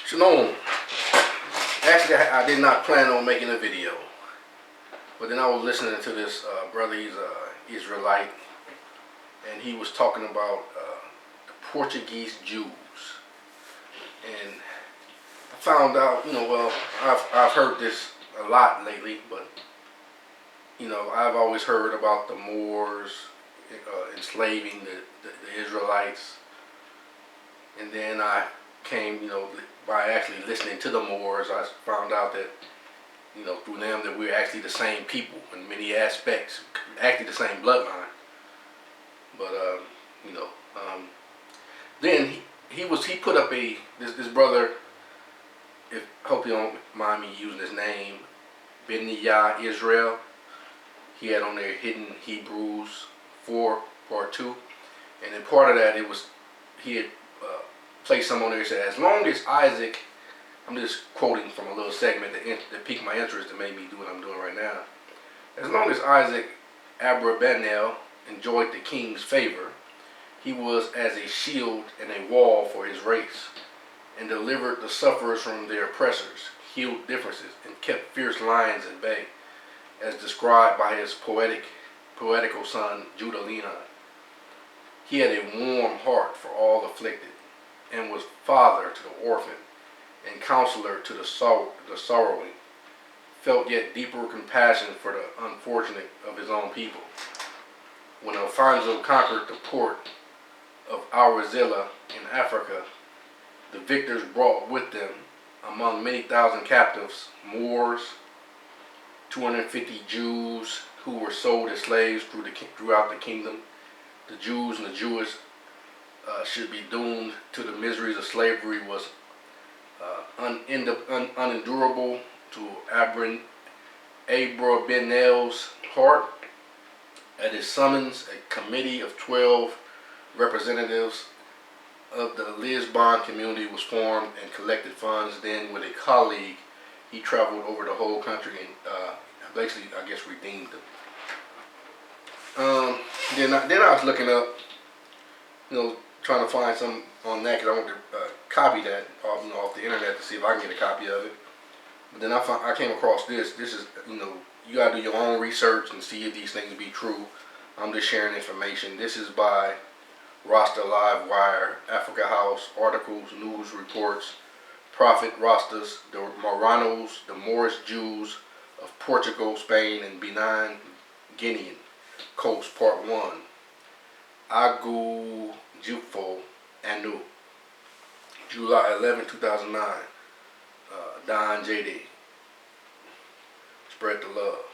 Shalom. Actually, I did not plan on making a video, but then I was listening to this brother. He's Israelite, and he was talking about the Portuguese Jews. And I found out, well, I've heard this a lot lately, but I've always heard about the Moors enslaving the Israelites, and then I came, by actually listening to the Moors, I found out that, through them that we're actually the same people in many aspects, actually the same bloodline. But then he put up this brother. Hope you don't mind me using his name, Beniah Israel. He had on there Hidden Hebrews 4 Part 2, and in part of that he had placed some on there that said, as long as Isaac, I'm just quoting from a little segment that piqued my interest and made me do what I'm doing right now. As long as Isaac Abravanel enjoyed the king's favor, he was as a shield and a wall for his race, and delivered the sufferers from their oppressors, healed differences, and kept fierce lions at bay, as described by his poetical son Judah Leon. He had a warm heart for all afflicted, and was father to the orphan, and counselor to the sorrowing, felt yet deeper compassion for the unfortunate of his own people. When Alfonso conquered the port of Awazilla in Africa, the victors brought with them, among many thousand captives, Moors, 250 Jews who were sold as slaves throughout the kingdom. The Jews and the Jewish should be doomed to the miseries of slavery was unendurable to Abravanel's heart. At his summons, a committee of 12 representatives of the Lisbon community was formed and collected funds. Then, with a colleague, he traveled over the whole country and basically, I guess, redeemed them. Then I was looking up, trying to find some on that because I want to copy that off the internet to see if I can get a copy of it. But then I came across this. This is, you got to do your own research and see if these things be true. I'm just sharing information. This is by Rasta Live Wire, Africa House, articles, news reports, Prophet Rastas, the Moranos, the Moorish Jews of Portugal, Spain, and Benin, Guinean Coast, Part 1. Agu Jufo Anu, July 11, 2009. Don J.D. Spread the love.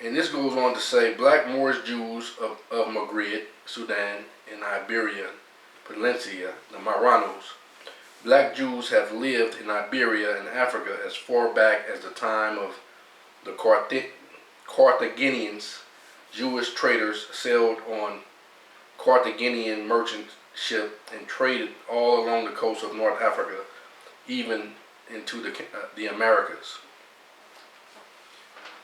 And this goes on to say, black Moorish Jews of Maghreb, Sudan, and Iberia Peninsula, the Moranos. Black Jews have lived in Iberia and Africa as far back as the time of the Carthaginians. Jewish traders sailed on Carthaginian merchant ship and traded all along the coast of North Africa, even into the Americas.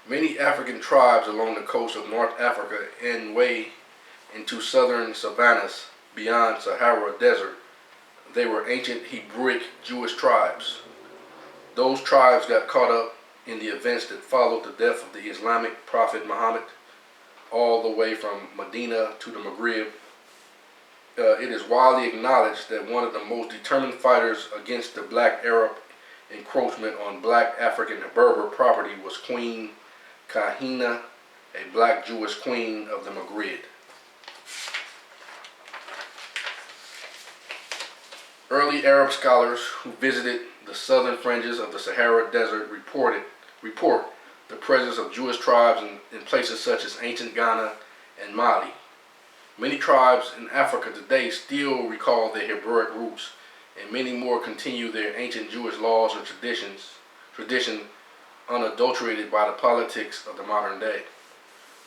Many African tribes along the coast of North Africa and way into southern savannas beyond Sahara Desert. They were ancient Hebrewic Jewish tribes. Those tribes got caught up in the events that followed the death of the Islamic prophet Muhammad, all the way from Medina to the Maghreb. It is widely acknowledged that one of the most determined fighters against the black Arab encroachment on black African Berber property was Queen Kahina, a black Jewish queen of the Maghreb. Early Arab scholars who visited the southern fringes of the Sahara Desert report the presence of Jewish tribes in places such as ancient Ghana and Mali. Many tribes in Africa today still recall their Hebraic roots, and many more continue their ancient Jewish laws and tradition unadulterated by the politics of the modern day.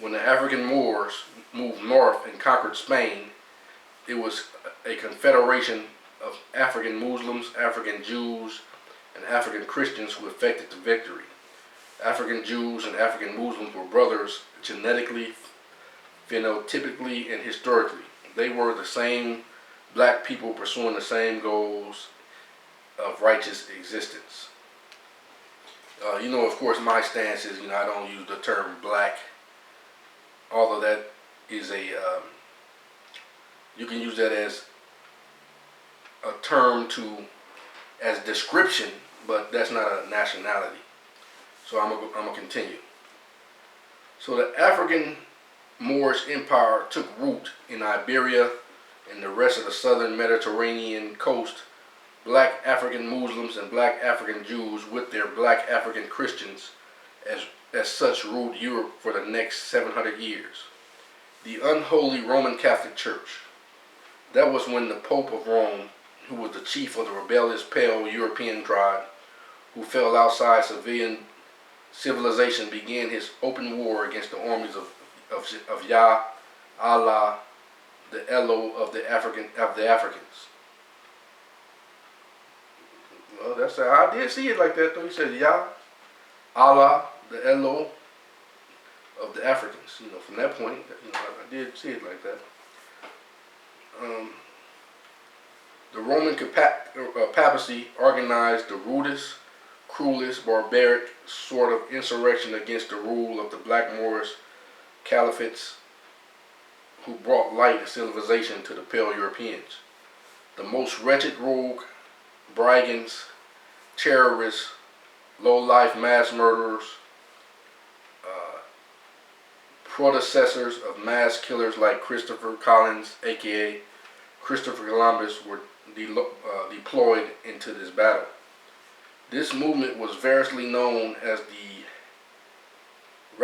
When the African Moors moved north and conquered Spain, it was a confederation of African Muslims, African Jews, and African Christians who effected the victory. African Jews and African Muslims were brothers genetically, phenotypically, and historically. They were the same black people pursuing the same goals of of righteous existence. Of course, my stance is, I don't use the term black, although that is you can use that as a term as description, but that's not a nationality. So I'm gonna continue. So the African Moorish Empire took root in Iberia and the rest of the southern Mediterranean coast. Black African Muslims and black African Jews with their black African Christians as such ruled Europe for the next 700 years. The unholy Roman Catholic Church. That was when the Pope of Rome, who was the chief of the rebellious Pale European tribe, who fell outside civilian civilization, began his open war against the armies of Yah, Allah, the Elo of the Africans. Well, that's how I did see it like that though. He said Yah, Allah, the Elo of the Africans. From that point, I did see it like that. The Roman papacy organized the rudest, cruelest, barbaric sort of insurrection against the rule of the Black Moorish caliphates, who brought light and civilization to the Pale Europeans. The most wretched rogue, brigands, terrorists, low-life mass murderers, predecessors of mass killers like Christopher Collins, aka Christopher Columbus, were deployed into this battle. This movement was variously known as the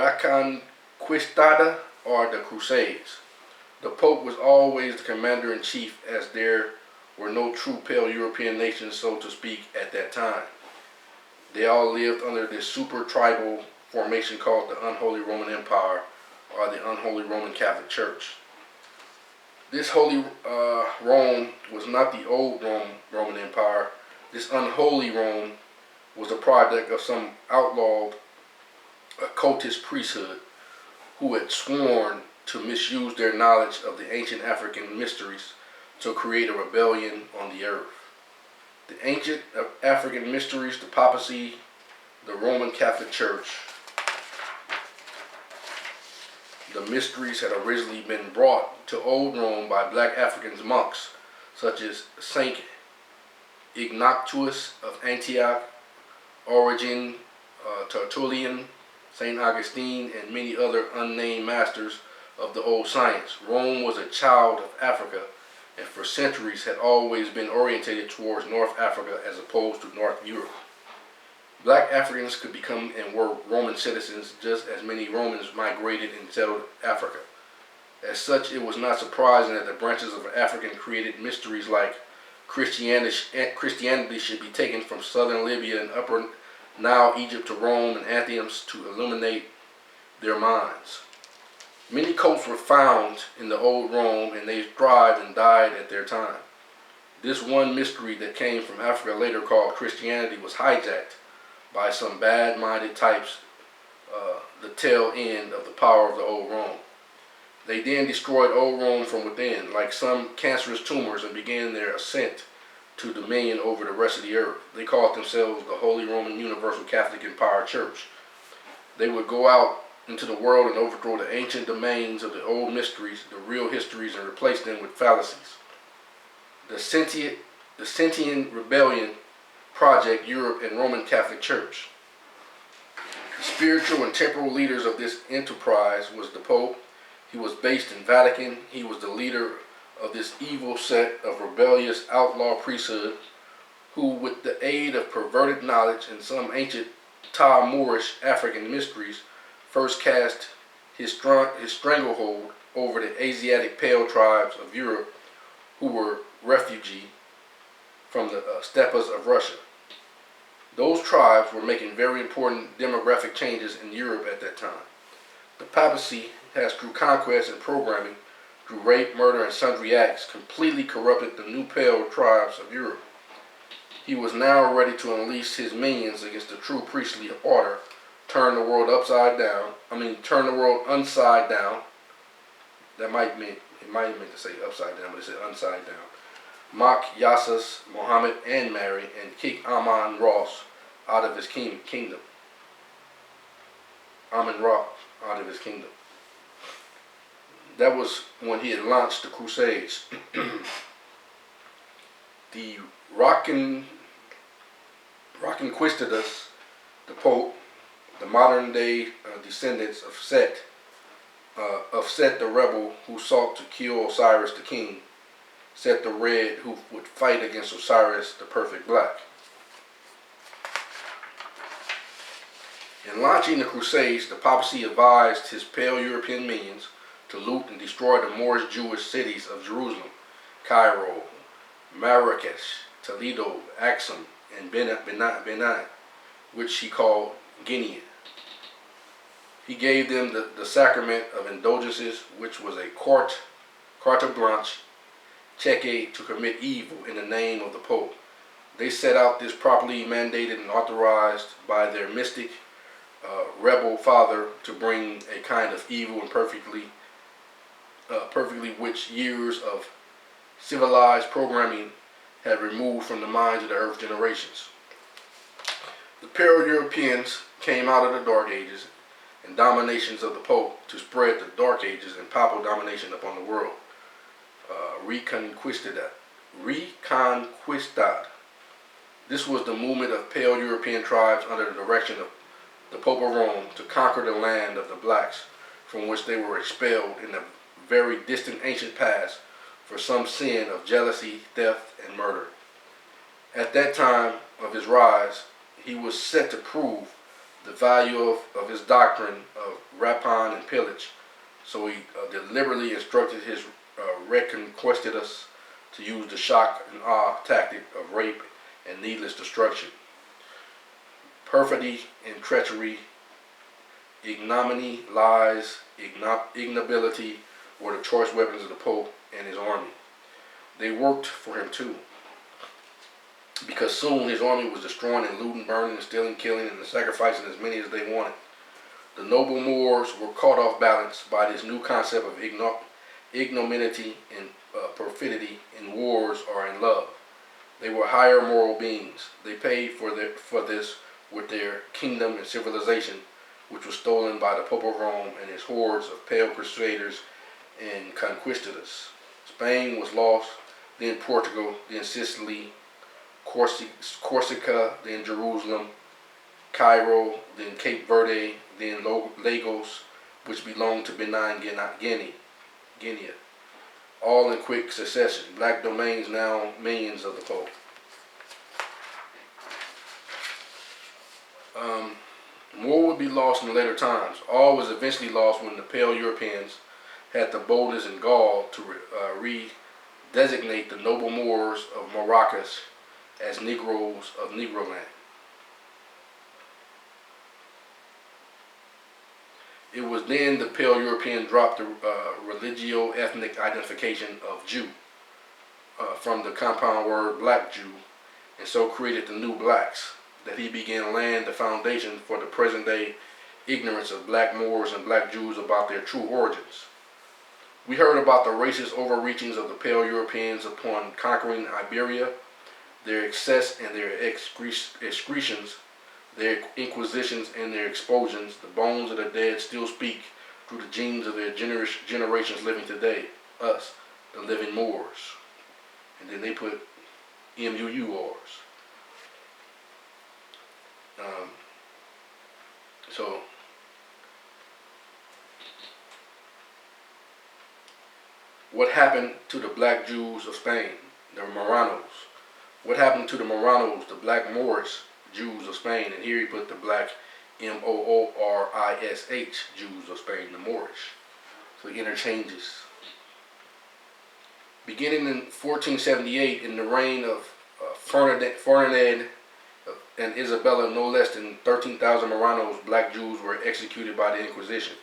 Reconquista or the Crusades. The Pope was always the commander-in-chief, as there were no true Pale European nations, so to speak, at that time. They all lived under this super-tribal formation called the Unholy Roman Empire, or the Unholy Roman Catholic Church. This Holy Rome was not the old Roman Empire. This unholy Rome was the product of some outlawed occultist priesthood who had sworn to misuse their knowledge of the ancient African mysteries to create a rebellion on the earth. The ancient African mysteries, the papacy, the Roman Catholic Church, the mysteries had originally been brought to Old Rome by black African monks such as Saint Ignatius of Antioch, Origen, Tertullian, St. Augustine, and many other unnamed masters of the old science. Rome was a child of Africa and for centuries had always been orientated towards North Africa as opposed to North Europe. Black Africans could become and were Roman citizens just as many Romans migrated and settled Africa. As such, it was not surprising that the branches of African created mysteries like Christianity should be taken from southern Libya and upper Nile, Egypt to Rome and Athens to illuminate their minds. Many cults were found in the old Rome and they thrived and died at their time. This one mystery that came from Africa, later called Christianity, was hijacked by some bad-minded types, the tail end of the power of the old Rome. They then destroyed old Rome from within, like some cancerous tumors, and began their ascent to dominion over the rest of the earth. They called themselves the Holy Roman Universal Catholic Empire Church. They would go out into the world and overthrow the ancient domains of the old mysteries, the real histories, and replace them with fallacies. The Scythian Rebellion Project, Europe, and Roman Catholic Church. The spiritual and temporal leaders of this enterprise was the Pope. He was based in Vatican. He was the leader of this evil set of rebellious outlaw priesthood who, with the aid of perverted knowledge and some ancient Moorish African mysteries, first cast his stranglehold over the Asiatic Pale tribes of Europe who were refugee from the steppes of Russia. Those tribes were making very important demographic changes in Europe at that time. The papacy has, through conquest and programming, through rape, murder, and sundry acts, completely corrupted the new Pale tribes of Europe. He was now ready to unleash his minions against the true priestly order, turn the world upside down. Turn the world upside down. That might mean, it might mean to say upside down, but it said upside down. mock Yasas, Muhammad, and Mary, and kick Amon Ross out of his kingdom. Amon Ra out of his kingdom. That was when he had launched the Crusades. The Reconquistadors, the Pope, the modern day descendants of Set the rebel who sought to kill Osiris the king, Set the Red who would fight against Osiris the perfect black. In launching the Crusades, the papacy advised his pale European minions to loot and destroy the Moorish Jewish cities of Jerusalem, Cairo, Marrakesh, Toledo, Axum, and Benin, which he called Guinea. He gave them the sacrament of indulgences, which was a carte blanche, cheque to commit evil in the name of the Pope. They set out this properly mandated and authorized by their mystic rebel father to bring a kind of evil and perfectly which years of civilized programming had removed from the minds of the earth generations. The pale Europeans came out of the Dark Ages and dominations of the Pope to spread the Dark Ages and papal domination upon the world. Reconquistad. This was the movement of pale European tribes under the direction of the Pope of Rome to conquer the land of the blacks from which they were expelled in the very distant ancient past for some sin of jealousy, theft, and murder. At that time of his rise, he was set to prove the value of his doctrine of rapine and pillage, so he deliberately instructed his reconquistadors to use the shock and awe tactic of rape and needless destruction. Perfidy and treachery, ignominy, lies, ignobility were the choice weapons of the Pope and his army. They worked for him too, because soon his army was destroying and looting, burning, and stealing, killing, and sacrificing as many as they wanted. The noble Moors were caught off balance by this new concept of ignominy and perfidy in wars or in love. They were higher moral beings. They paid for this with their kingdom and civilization, which was stolen by the Pope of Rome and his hordes of pale crusaders and conquistadors. Spain was lost, then Portugal, then Sicily, Corsica, then Jerusalem, Cairo, then Cape Verde, then Lagos, which belonged to Benin Guinea. All in quick succession. Black domains now minions of the Pope. More would be lost in later times. All was eventually lost when the pale Europeans had the boldness and gall to redesignate the noble Moors of Marrakesh as Negroes of Negroland. It was then the pale European dropped the religio-ethnic identification of Jew from the compound word black Jew, and so created the new blacks, that he began laying the foundation for the present day ignorance of black Moors and black Jews about their true origins. We heard about the racist overreachings of the pale Europeans upon conquering Iberia, their excess and their excretions, their inquisitions and their expulsions. The bones of the dead still speak through the genes of their generations living today, us, the living Moors. And then they put MUURs. So what happened to the black Jews of Spain, the Marranos? What happened to the Marranos, the black Moorish Jews of Spain? And here he put the black Moorish Jews of Spain, the Moorish. So he interchanges. Beginning in 1478, in the reign of Ferdinand and Isabella, no less than 13,000 Marranos, black Jews, were executed by the Inquisition.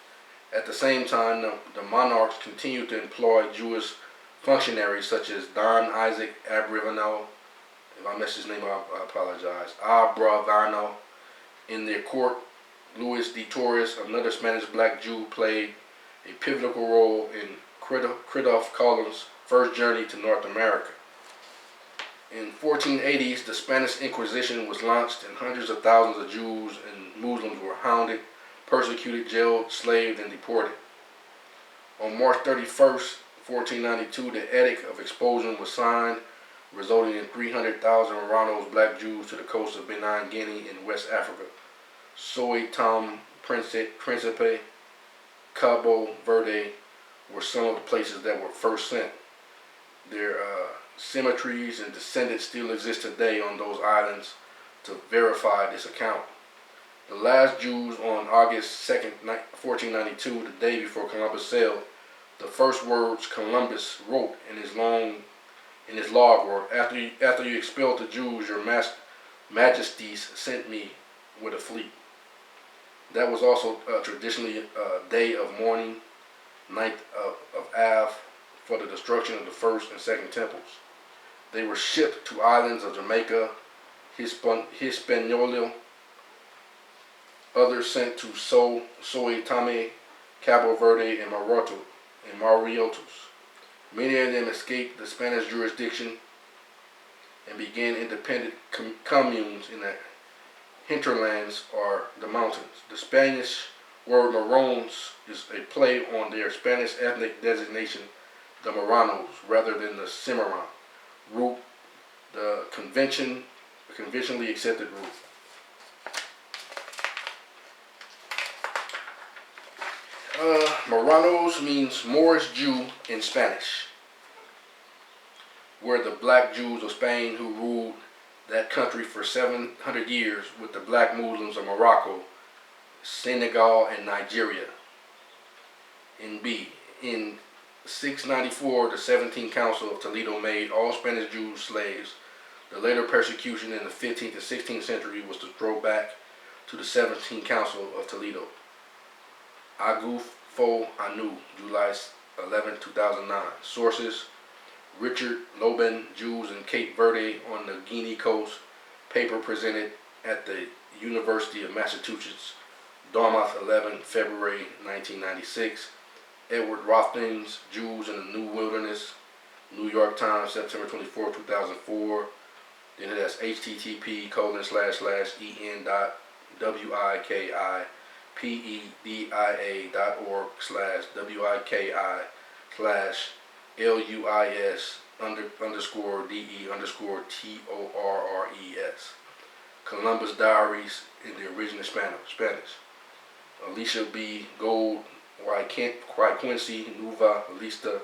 At the same time, the monarchs continued to employ Jewish functionaries such as Don Isaac Abravanel, if I messed his name up, I apologize, Abravanel. In their court, Luis de Torres, another Spanish black Jew, played a pivotal role in Christoph Columbus' first journey to North America. In 1480s, the Spanish Inquisition was launched, and hundreds of thousands of Jews and Muslims were hounded, persecuted, jailed, slaved, and deported. On March 31st, 1492, the Edict of Expulsion was signed, resulting in 300,000 Marranos, black Jews, to the coast of Benin Guinea in West Africa. Sao Tome, Principe, Cabo Verde were some of the places that were first sent. Their cemeteries and descendants still exist today on those islands to verify this account. The last Jews on August 2nd, 1492, the day before Columbus sailed, the first words Columbus wrote in his log were, after you expelled the Jews, your majesties sent me with a fleet. That was also traditionally a day of mourning, 9th of Av, for the destruction of the first and second temples. They were shipped to islands of Jamaica, Hispaniola, others sent to Sao Tome, Cabo Verde, and Mauritius. Many of them escaped the Spanish jurisdiction and began independent communes in the hinterlands or the mountains. The Spanish word Marrones is a play on their Spanish ethnic designation, the Marranos, rather than the Cimarron root, the conventionally accepted root. Marranos means Moorish Jew in Spanish, were the black Jews of Spain who ruled that country for 700 years with the black Muslims of Morocco, Senegal, and Nigeria. In 694, the 17th Council of Toledo made all Spanish Jews slaves. The later persecution in the 15th and 16th century was to throw back to the 17th Council of Toledo. Agufo Anu, July 11, 2009. Sources: Richard Loban, Jews in Cape Verde on the Guinea coast. Paper presented at the University of Massachusetts, Dartmouth, 11 February 1996. Edward Rothman's Jews in the New Wilderness, New York Times, September 24, 2004. Then it has http://wiki.wiki.luis_de_torres. Columbus Diaries in the original Spanish. Alicia B. Gold, Quincy, Nueva Lista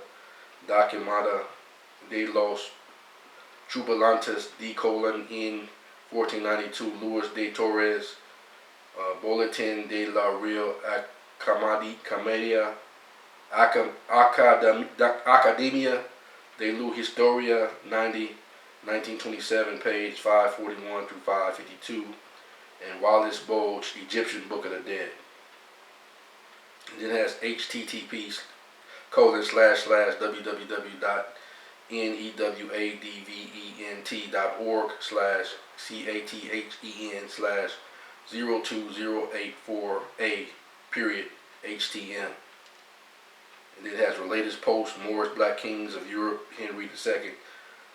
Documenta de los Tripulantes de Colon en 1492, Luis de Torres, Boletín de la Real Academia de la Historia 1927, page 541 through 552, and Wallace Bulge, Egyptian Book of the Dead. And it has http://www.nedvent.org/CATHEN/02084A.HTM. And it has related posts: Moorish Black Kings of Europe, Henry II,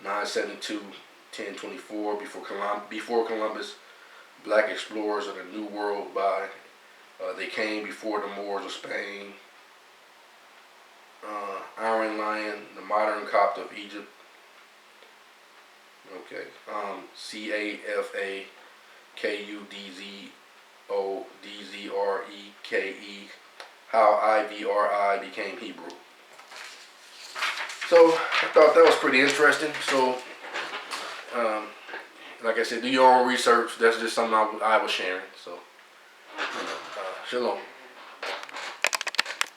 972-1024, before Columbus, Black Explorers of the New World by They Came Before the Moors of Spain, Iron Lion, The Modern Copt of Egypt, okay, CAFAKUDZODZREKE, How IVRI Became Hebrew. So I thought that was pretty interesting. So, like I said, do your own research. That's just something I was sharing. So, shalom.